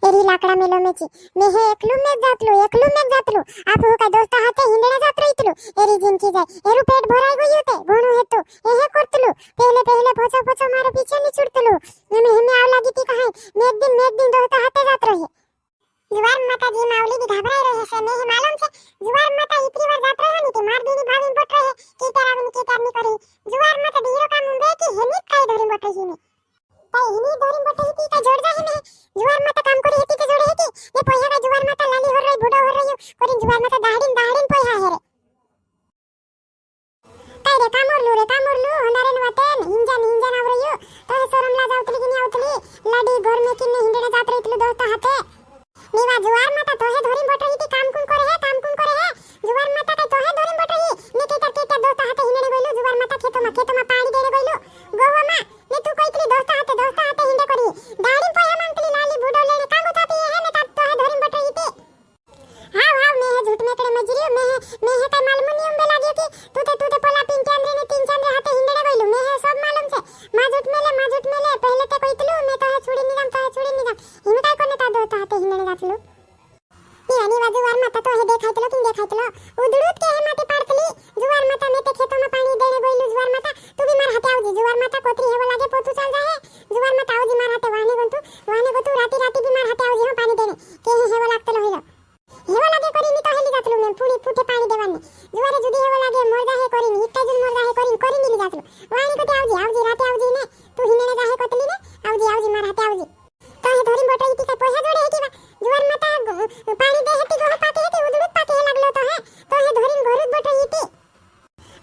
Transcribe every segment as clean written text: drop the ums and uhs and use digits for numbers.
तेरी लाकडा मेलो मेची मे हे एकलू में जातलो आपू का दोस्त हाते हिंडणे जात रहितलो एरी जिनकी जाय एरू पेट भराय गयो ते घणू हेतो हे करतलो पहले पोछो मारे पीछे नी छुड़तलो एमे हेमे आव लागी ती कहाय मेक दिन दोस्त हाते जात रहे जुवार माता जी मावली भी घबराई रहे से मे मालूम छे जुवार माता इतनी बार जात रहे नी मार दीदी भाभी बट रहे की करावनी की करनी करी जुवार माता धीरो का मुंबे की हेमित काय धरी बट रही ने ताई हिनी धरी बट रही का जोड़ जा ने जुवार माता काम करी हेती के जोड़े हेती ने पोया का जुवार माता लाली हो रही बुढ़ा हो रही करी जुवार माता दाहडीन पोया है रे काय रे कामरलू हंडारे नवतेन हिंजन आवरयो तो सोरमला जावतली की नी आवतली लाडी घर में किने हिंडणे जात रहितलो दोस्त हाते नीवा जुवार माता तोहे धोरी बट रही थी काम कुन करे है जुवार माता का तोहे धोरी बट रही ने के दोस्त हाथे हिंडणे गइलो जुवार माता खेतो में पानी देने गइलो गोवा मा ने तू कइतली दोस्त हाथे हिंडे करी दाड़ी पोया मांगतली लाली बूढ़ो लेने कांगो थाती है ने तोहे धोरी बट रही थी हां मैं है झूठ में करे मजरियो मैं है काय मालूम नहीं उम्बे लाग्यो कि तू ते पोला तीन चांद्रे हाथे हिंडणे गइलो मैं है सब मालूम छे मा झूठ में ले पहले ते कइतलू मैं तो है छुड़ी निगम हिमे काय कोने ता दोस्त हाथे हिंडणे जातलो नीवा जुवार माता तो हे देखायतलो उदड़ूत के हे माटी पाडतली जुवार माता ने ते खेतो में पानी देने गइलू जुवार माता तू भी मार हाथे आवजी जुवार माता कोतरी हेवा लागे पोतू चल जाए जुवार माता आवजी मार हाथे वाहने गंतु राती भी मार हाथे आवजी हो पानी देने के हेवा लागतलो हेलो हेवा लागे करी नी तो हेली जातलो मैं फूटी फूटे पानी देवाने जुवारे जुदी हेवा लागे मोर जाहे करी नी इत्ता जुन मोर जाहे करी नी जातलो वाहने कोते आवजी राते आवजी ने तू हिनेने जाहे कोतली ने आवजी मार हाथे आवजी तो हे धोरी बटई ती का पोहा जोड़े हेती बा जुवार माता पानी दे हेती गोह पाती हेती उदड़ूत पाती हे लागलो तो हे धोरी घरुत बटई ती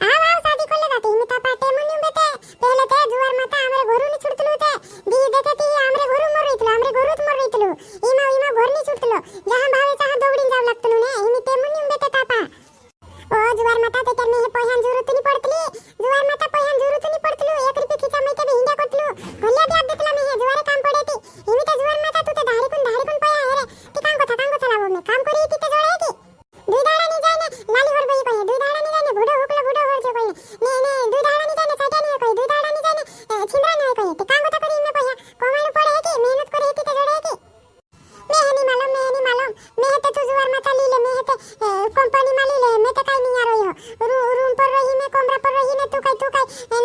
आव शादी करले जाते हिमिता पाटे मन्यु बेटे पहले ते जुवार माता हमरे घरु नी छुड़तलो ते दी देते हमरे घरु हमरे घरुत मर रहितलो इमा घर नी छुड़तलो जहां भावे तहां दौड़ीन जाव लागतलो ने हिमिते मन्यु बेटे तापा ओ जुवार माता ते करने हे पोहान जरूरत नी पड़तली जुवार माता पोहान जरूरत नी पड़तलो 1 रुपया खीचा में के हिंडा करतलो भल्या भी आप देतला में जुवारे काम पड़ेती हिमिता जुवार माता तू ते धाड़ी कुन पोया है रे ती कांगो चलावो में काम करी ती ते जोड़े है की दुई दाड़ा नी जाने लाली होर गई कहे दुई दाड़ा नी जाने बूढ़ो होर जो कहे ने दुई दाड़ा नी जाने साटा नी कहे दुई दाड़ा नी जाने छिंदरा नी कहे ते कांगो तो करी में पोया कोमालू पड़े है की मेहनत करे ती ते जोड़े है की मैं नहीं मालूम मैं तो तू जुवार माता ली ले मैं तो कंपनी में ली ले मैं तो काई नहीं आ रही हो रूम पर रही मैं कमरा पर रही ने तू काई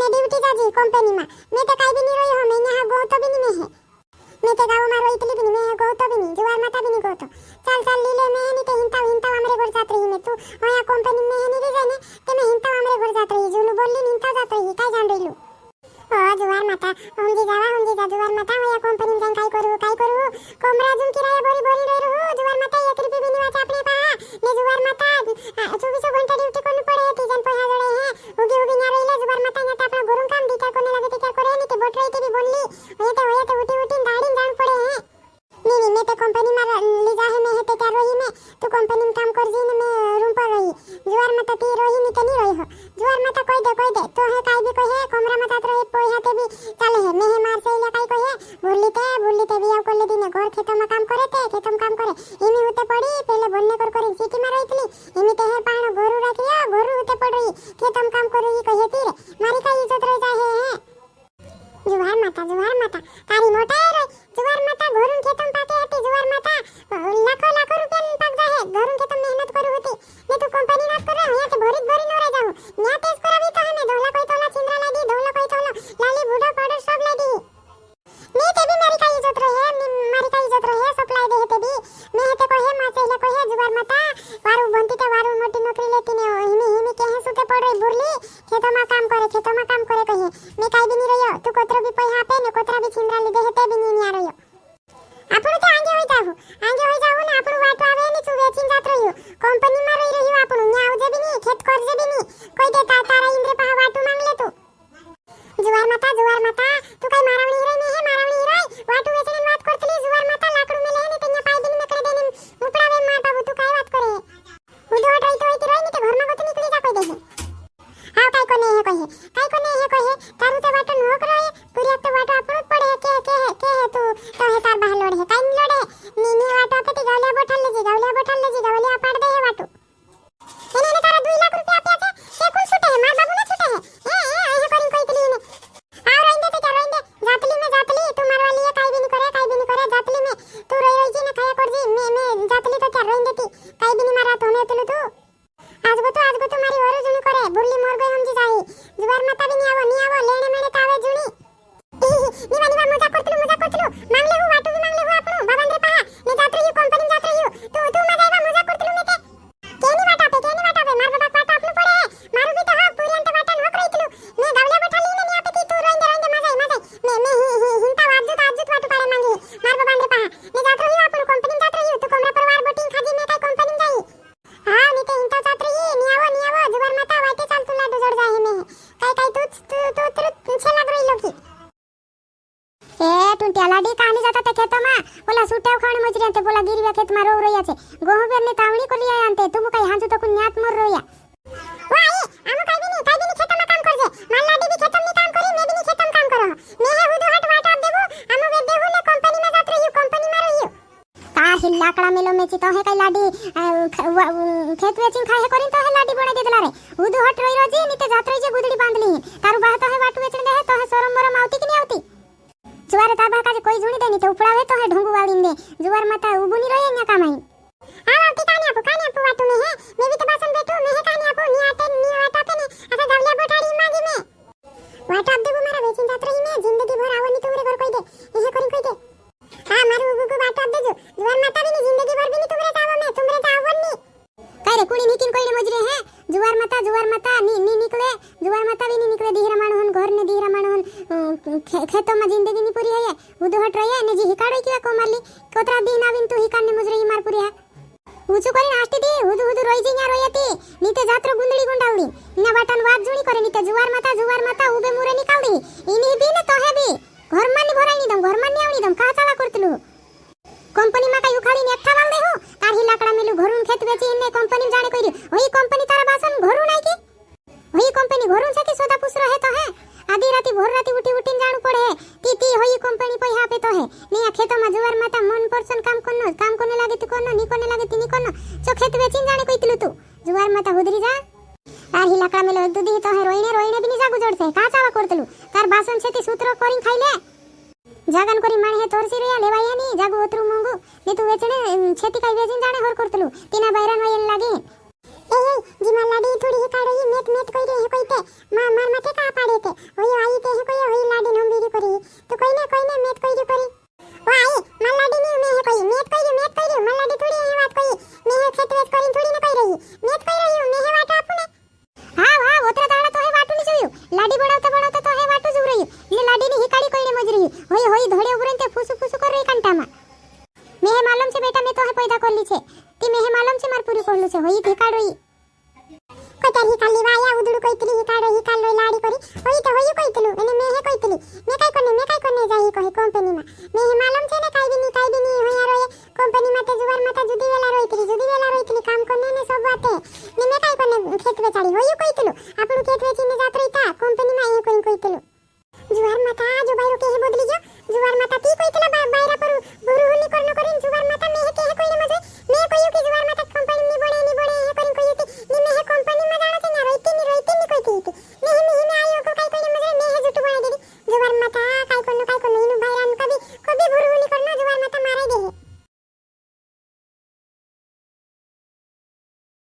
ने ड्यूटी जाजी कंपनी में मैं तो काई भी नहीं रही हो मैं यहां गो तो भी नहीं है मैं तो गांव में रही इतनी भी नहीं मैं गो तो भी नहीं जुवार माता भी नहीं गो तो चल ली ले मैं नहीं तो हिंता हमरे घर जात रही मैं तू होया कंपनी में नहीं रे जाने ते मैं हिंता हमरे घर जात रही जुनू बोलली हिंता जात रही काई जान रही लो ओ जुवार माता हम जी जा जुवार माता होया कंपनी में काई करू कमरा जुन किराया बोरी रही रहू जुवार माता 1 रुपया भी नहीं वाचा अपने पा ने जुवार माता 24 घंटा ड्यूटी करनी पड़े है तीजन पोहा जोड़े है उगी ना रही ले जुवार माता ने अपना घरून काम दीका कोने लगे ती क्या करे नहीं ते बोट रही थी बोलली होया तो उठी दाढ़ी जान पड़े है नहीं मैं तो कंपनी में ले जा है मैं है ते क्या रही मैं तू कंपनी में काम कर जी ने मैं रूम पर रही जुवार माता ती रही नहीं तो नहीं रही हो जुवार माता कोई दे तो है काई भी कोई है कमरा में जात रही पोहा ते भी चले है मैं मार से ले काई कोई है भूली ते भी आव कर ले दिन घर खेतों में काम करे इमी होते पड़ी पहले बनने कर सिटी में रहीतली इमी ते है पाण घरू रखिया घरू होते पड़ रही खेतों में काम कर रही कहे ती रे मारी का इज्जत रह जाए है जुवार माता तारी मोटा है रे जुवार माता घरून खेतों में पाके हती जुवार माता लाखों रुपया पाक जाए घरून खेतों में मेहनत करू होती मैं तो कंपनी नाच कर रहा हूं भरी न रह जाऊं न्या तेज करावी तो हमें धोला कोई तोला छिंद्रा लागी धोला कोई तोला लाली बूढ़ा पाउडर सब लागी मैं ते भी मारी का इज्जत रहे सप्लाई दे ते भी मैं ते को है मासे ले को है जुवार माता वारू बनती ते वारू मोटी नौकरी लेती ने हिमी के है सुते पड़ रही बुरली खेतों में काम करे कहे मैं काई भी नहीं रहियो तू कोतरो भी पैसा पे ने कोतरा भी छिंद्रा ले दे ते भी नहीं आ रहियो आपण तो आगे होई जाऊ ने आपण वाट आवे ने तू वेचिन जात रहियो कंपनी में रही रहियो आपण न्या आवजे भी नहीं खेत करजे भी नहीं कोई दे तारा इंद्र पहा वाटू मांग ले तू जुवार माता तू काई मारावणी रही वाटू वेचने बात करतली जुवार माता लाकड़ू में ले ने तन्या पाई दिन में कर देने उपड़ावे माता तू काई बात करे उधो रही तो रही ने ते घर में गोत निकली जा कोई देखे हां काई को नहीं है कहे तारू ते वाटो नोक रहे पूरी तो वाटो अपन पड़े के है तू तो है तार बाहर लोड़े काई नहीं लोड़े नी वाटो पे गावलिया बोठल ले गावलिया पाड़ दे है वाटो એને તારા 2 લાખ રૂપિયા આપ્યા છે તે કુલ છૂટે હે માર બાબુ ને છૂટે હે એ કરિન કોઈ તલી ને આવ રહીને તે रोई जी ना खाया कर जी मैं जातली तो क्या रोइन देती काई भी नहीं मारा तो मैं तुलू तू आज गो तो मारी और जुनी करे बुल्ली मोर गई हम जी जाई जुवार माता भी नहीं आवो लेने मेने तावे जुनी निवा मजाक करतलू मांगले हूं वाटू भी मांगले हूं आपनो बाबन रे पहा ने जात रही कंपनी जात रही तू मजा आवा मजाक करतलू ने केनी वाटा पे मार बाबा वाटा आपनु पड़े मारू भी तो हक पूरी अंत वाटा न करतलू मैं गावले बैठा लीने नहीं आते तू रोइन दे मजा मैं हिंता आजूत वाटू पाड़े मांगी मार बाबन रे पहा ने जात रही आपनु कंपनी जात रही तू कोमरा परिवार बोटिंग खाजी मैं काय कंपनी जाई हां ने ते हिंता जात रही नहीं आवो जुबार माता वाटे चल तू लाडू जोड़ जाए में काय तू छे लग रही लोकी ए टुंटिया लाडी कहानी जाता ते खेत में बोला सुटेव खाण मजरी अंते बोला गिरवा खेत में रो रहिया छे गोहू बेर ने तावणी को लिया अंते तुम कई हांजू तो को न्यात मोर रोया वाई आमो कई भी नहीं खेत में काम करजे माल लाडी भी खेत में काम करी मैं भी नहीं खेत में काम करो मैं है हुदो हट वाट आप देबो आमो वे देहु ने कंपनी में जात रही कंपनी में रही का हिल्लाकड़ा मेलो में तो है कई लाडी खेत वेचिंग खाए करिन तो है लाडी बने देदला रे हुदो हट रोई रोजी नीते जात रही जे गुदड़ी बांधली तारु बाह तो है वाटू वेचण दे तो है सोरम मोरम आवती कि नहीं आवती जुवार ताबा का कोई जुणी देनी तो उपड़ावे तो है ढोंगू वाली ने जुवार माता उबुनी रोए न्या कामाई हां आवती कानी आपू वाटू में है मैं भी तो बासन बैठू मैं है कानी आपू नी आटे नी वाटा पे ने ऐसा गवले बोटाड़ी मांगी में वाटा अब देबो मारा बेचिन जात रही में जिंदगी भर आवनी तुमरे घर कोई दे ये करी कोई दे हां मारू उबु को वाटा अब देजो जुवार माता भी नी जिंदगी भर भी नी तुमरे जावो में तुमरे जावो नी काई रे कुड़ी निकिन कोई मजरे है जुवार माता नी निकले जुवार माता भी नी निकले दीहरा मानहन घर ने दीहरा मानहन खेतों में जिंदगी नी पूरी है उदो हट रही है ने जी हिकाड़ो किया को मारली कोतरा दिन आविन तू हिकान ने मुजरे ही मार पूरी है ऊंचू करी आष्टी दी हुदु रोई जी न्या रोयती नीते जात्रो गुंदड़ी गुंडावड़ी ना बाटन वात जुणी करे नीते जुवार माता उबे मुरे निकाल दी इनी भी ने तो है भी घर मानी भराई नी दम घर मानी आवनी दम का चाला करतलू कंपनी में काई उखाड़ी ने एकठा वाल दे हो तार ही लाकड़ा मिलू घरून खेत बेची इने कंपनी जाने कोई होई कंपनी तारा बासन घरू नाही की होई कंपनी घरून से की सोदा पुस रहे तो है आधी राती भोर राती उठी जाणू पड़े ती होई कंपनी पैसा पे तो है ने खेत में जुवार माता मन परसन काम कोने लागे तू कोनो नी कोने लागे ती नी कोनो जो खेत बेची जाने कोई तलू तू जुवार माता हुदरी जा तार ही लाकड़ा मिलो दूधी तो है रोइने भी नी जागू जोड़ से का चावा करतलू तार बासन से ती सूत्र कोरिन खाई ले जागन करी माणे हे तोरसी रे लेवाया नी जागू ओतरू मंगू ने तू वेचणे खेती काई वेचिन जाणे होर करतलू तीना बैरन वयन लागे ए जी लाडी थोड़ी ही काडो ही मेत कोई रे हे कोई ते मार माथे का पाडे ते होई आई ते हे कोई होई लाडी नंबीरी करी तो कोई ने मेत कोई करी ओ आई मार लाडी नी में हे कोई मेत कोई मार लाडी थोड़ी हे बात कोई मैं हे खेत वेच करी थोड़ी न कोई रही मेत कोई रही मैं हे वाटा आपने हां ओतरा दाड़ा तो हे वाटू नी जोयू लाडी बनावता तो हे वाटू जू रही ले लाडी नी हिकाड़ी कोई ने मजरी होई धोड़े उबरन ते फुसु कर रही कंटामा मैं हे मालूम से बेटा मैं तो हे पैदा करली छे ती मैं हे मालूम से मार पूरी करलु छे होई हिकाड़ रही कोतर हिकाली वाया उदुडू कोइतली हिकाड़ हिकाल रोई लाडी करी होई तो होई कोइतलू एने मैं हे कोइतली मैं काय करने जाई कोई कंपनी में मैं हे मालूम छे ने काई भी नी होया रोए कंपनी में ते जुवार माता जुदी वेला रोइतली काम करने ने सब बाते ने मैं काय करने खेत बेचाड़ी होई कोइतलू आपन खेत बेचीने जात रही था कंपनी में ये कोइतलू